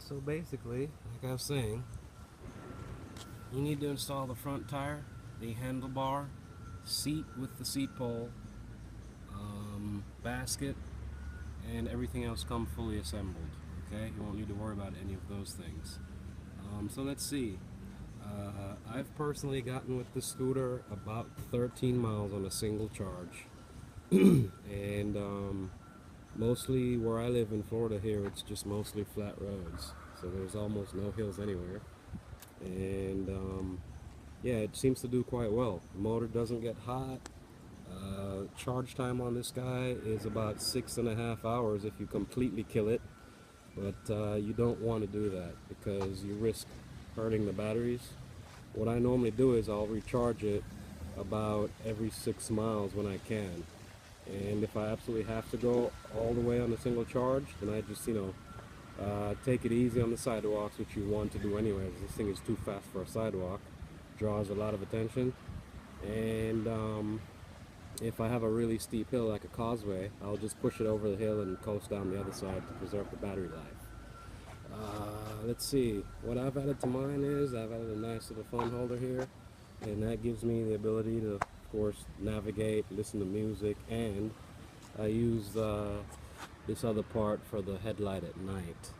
so basically, like I was saying, you need to install the front tire, the handlebar, seat with the seat pole, basket, and everything else come fully assembled. Okay, you won't need to worry about any of those things. So let's see. I've personally gotten with the scooter about 13 miles on a single charge, and mostly where I live in Florida here, it's just mostly flat roads, so there's almost no hills anywhere. And yeah, it seems to do quite well. The motor doesn't get hot. Charge time on this guy is about 6.5 hours if you completely kill it, but you don't want to do that because you risk hurting the batteries. What I normally do is I'll recharge it about every 6 miles when I can, and if I absolutely have to go all the way on a single charge, then I just take it easy on the sidewalks, which you want to do anyways. This thing is too fast for a sidewalk, draws a lot of attention, and if I have a really steep hill like a causeway, I'll just push it over the hill and coast down the other side to preserve the battery life. Let's see, what I've added to mine is I've added a nice little phone holder here, and that gives me the ability to, of course, navigate, listen to music, and I use this other part for the headlight at night.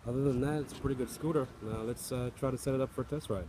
Other than that, it's a pretty good scooter. Now let's try to set it up for a test ride.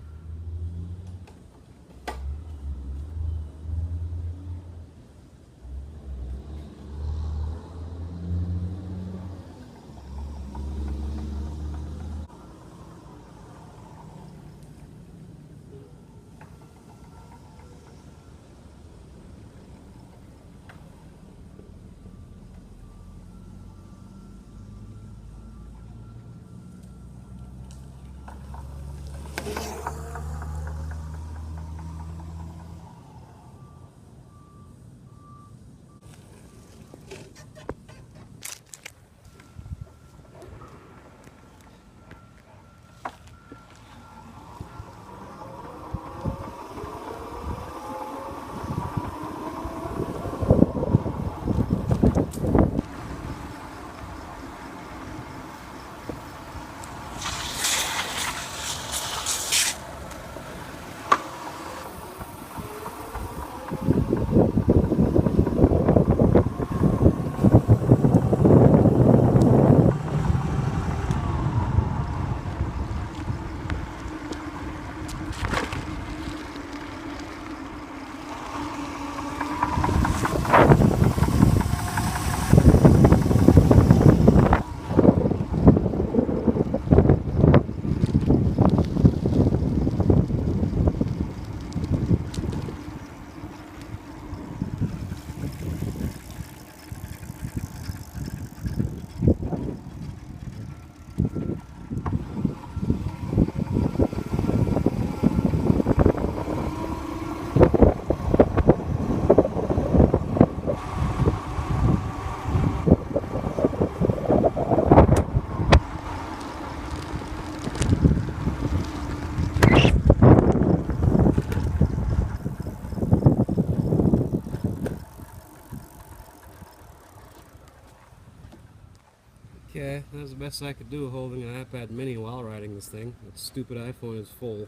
Okay, that was the best I could do holding an iPad mini while riding this thing. That stupid iPhone is full,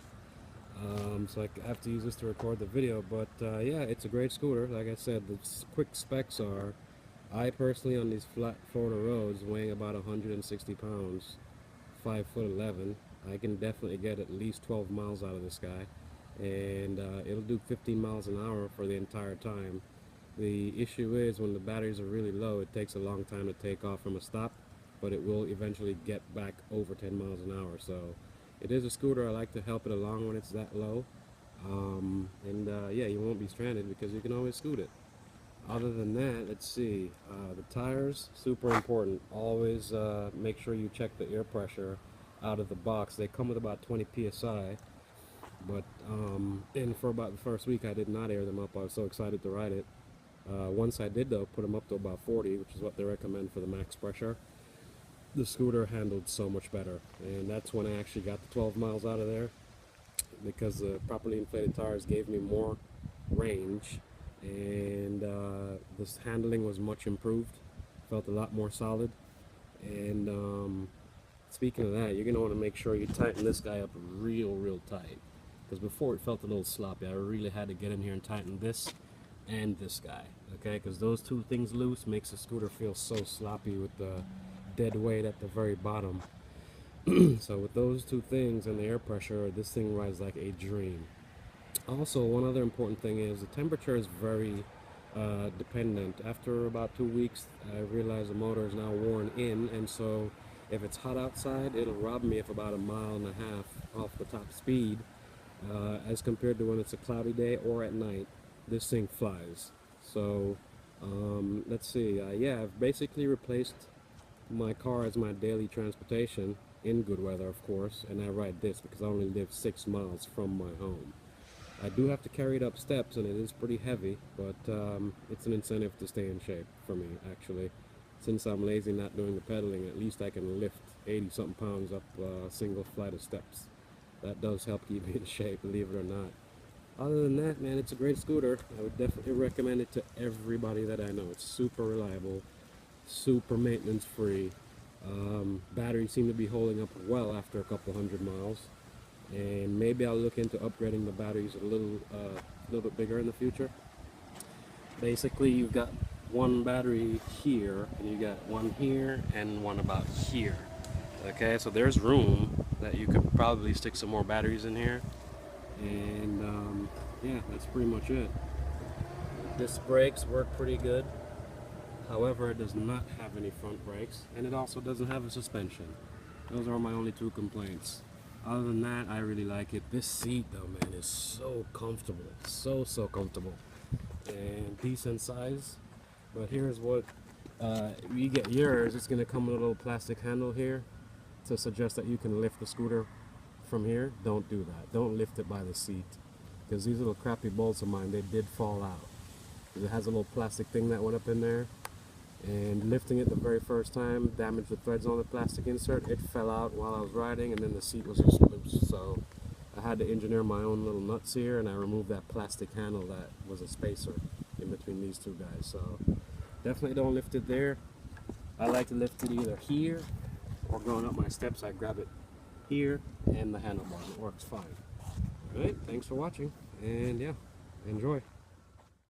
so I have to use this to record the video. But yeah, it's a great scooter. Like I said, the quick specs are, I personally on these flat Florida roads weighing about 160 pounds, 5'11", I can definitely get at least 12 miles out of this guy, and it'll do 15 miles an hour for the entire time. The issue is when the batteries are really low, it takes a long time to take off from a stop, but it will eventually get back over 10 miles an hour. So it is a scooter. I like to help it along when it's that low, and yeah, you won't be stranded because you can always scoot it. Other than that, let's see, the tires, super important. Always make sure you check the air pressure out of the box. They come with about 20 psi, but and for about the first week I did not air them up. I was so excited to ride it. Once I did though, put them up to about 40, which is what they recommend for the max pressure, the scooter handled so much better, and that's when I actually got the 12 miles out of there, because the properly inflated tires gave me more range, and this handling was much improved, felt a lot more solid, and Speaking of that, you're going to want to make sure you tighten this guy up real tight. Because before it felt a little sloppy. I really had to get in here and tighten this and this guy. Okay, because those two things loose makes the scooter feel so sloppy with the dead weight at the very bottom. So with those two things and the air pressure, this thing rides like a dream. Also, one other important thing is the temperature is very dependent. After about 2 weeks, I realized the motor is now worn in, and so if it's hot outside, it'll rob me of about 1.5 miles off the top speed, as compared to when it's a cloudy day or at night. This thing flies. So let's see. Yeah, I've basically replaced my car as my daily transportation in good weather, of course, and I ride this because I only live 6 miles from my home. I do have to carry it up steps, and it is pretty heavy, but it's an incentive to stay in shape for me, actually. Since I'm lazy not doing the pedaling, at least I can lift 80-something pounds up a single flight of steps. That does help keep me in shape, believe it or not. Other than that, man, it's a great scooter. I would definitely recommend it to everybody that I know. It's super reliable, super maintenance free. Batteries seem to be holding up well after a couple 100 miles. And maybe I'll look into upgrading the batteries a little bit bigger in the future. Basically, you've got one battery here, and you got one here, and one about here. Okay, so there's room that you could probably stick some more batteries in here. And yeah, that's pretty much it. Disc brakes work pretty good. However, it does not have any front brakes, and it also doesn't have a suspension. Those are my only two complaints. Other than that, I really like it. This seat, though, man, is so comfortable. So comfortable. And decent size. But here's what, you get yours, it's going to come with a little plastic handle here to suggest that you can lift the scooter from here. Don't do that. Don't lift it by the seat. Because these little crappy bolts of mine, they did fall out. It has a little plastic thing that went up in there. And lifting it the very first time damaged the threads on the plastic insert. It fell out while I was riding, and then the seat was just loose. So I had to engineer my own little nuts here, and I removed that plastic handle that was a spacer in between these two guys. So definitely don't lift it there. I like to lift it either here or going up my steps. I grab it here and the handlebars. It works fine. Alright, thanks for watching, and yeah, enjoy.